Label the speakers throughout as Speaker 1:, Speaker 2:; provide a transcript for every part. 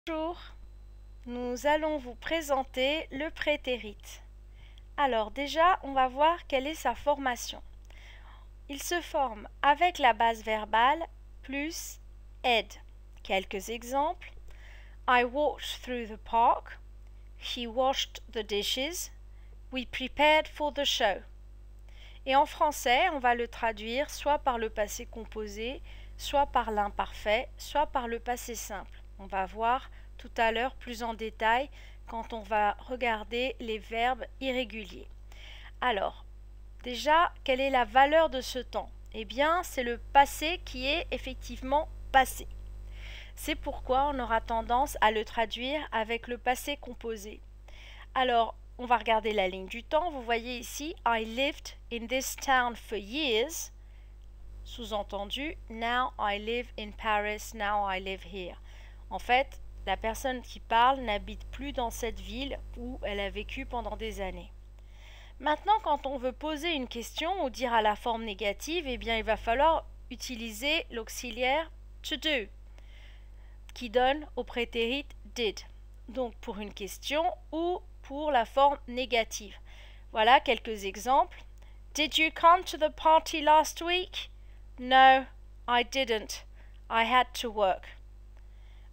Speaker 1: Bonjour, nous allons vous présenter le prétérit. Alors déjà, on va voir quelle est sa formation. Il se forme avec la base verbale plus ed. Quelques exemples. I walked through the park. He washed the dishes. We prepared for the show. Et en français, on va le traduire soit par le passé composé, soit par l'imparfait, soit par le passé simple. On va voir tout à l'heure plus en détail quand on va regarder les verbes irréguliers. Alors, déjà, quelle est la valeur de ce temps? Eh bien, c'est le passé qui est effectivement passé. C'est pourquoi on aura tendance à le traduire avec le passé composé. Alors, on va regarder la ligne du temps. Vous voyez ici, I lived in this town for years. Sous-entendu, now I live in Paris, now I live here. En fait, la personne qui parle n'habite plus dans cette ville où elle a vécu pendant des années. Maintenant, quand on veut poser une question ou dire à la forme négative, eh bien, il va falloir utiliser l'auxiliaire to do, qui donne au prétérit did. Donc, pour une question ou pour la forme négative. Voilà quelques exemples. Did you come to the party last week? No, I didn't. I had to work.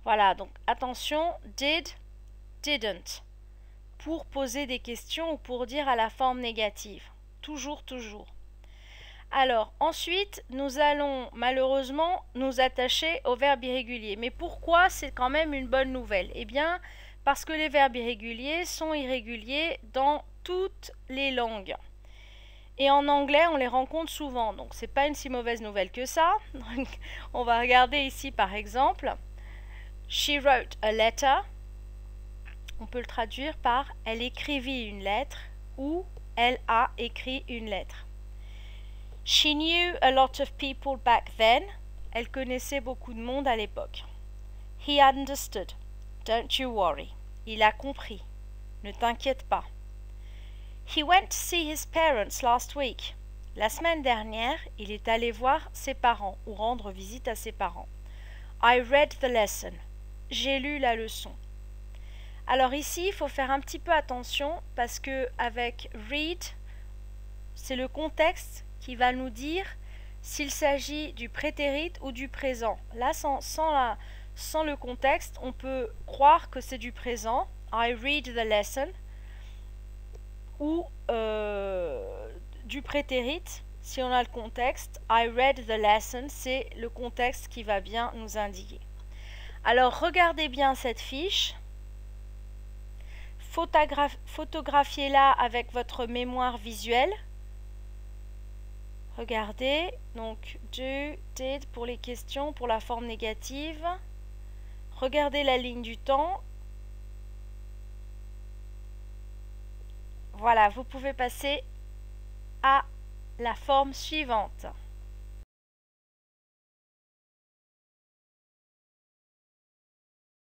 Speaker 1: Voilà, donc attention, did, didn't. Pour poser des questions ou pour dire à la forme négative. Toujours, toujours. Alors, ensuite, nous allons malheureusement nous attacher au verbe irrégulier. Mais pourquoi c'est quand même une bonne nouvelle? Eh bien, parce que les verbes irréguliers sont irréguliers dans toutes les langues. Et en anglais, on les rencontre souvent, donc c'est pas une si mauvaise nouvelle que ça. Donc, on va regarder ici par exemple. She wrote a letter. On peut le traduire par elle écrivit une lettre ou elle a écrit une lettre. She knew a lot of people back then. Elle connaissait beaucoup de monde à l'époque. He understood. Don't you worry. Il a compris. Ne t'inquiète pas. He went to see his parents last week. La semaine dernière, il est allé voir ses parents ou rendre visite à ses parents. I read the lesson. J'ai lu la leçon. Alors ici, il faut faire un petit peu attention parce que avec read, c'est le contexte qui va nous dire s'il s'agit du prétérit ou du présent. Là, sans le contexte, on peut croire que c'est du présent. I read the lesson. Ou du prétérit, si on a le contexte. I read the lesson, c'est le contexte qui va bien nous indiquer. Alors, regardez bien cette fiche. Photographiez-la avec votre mémoire visuelle. Regardez, donc do, did pour les questions, pour la forme négative. Regardez la ligne du temps. Voilà, vous pouvez passer à la forme suivante.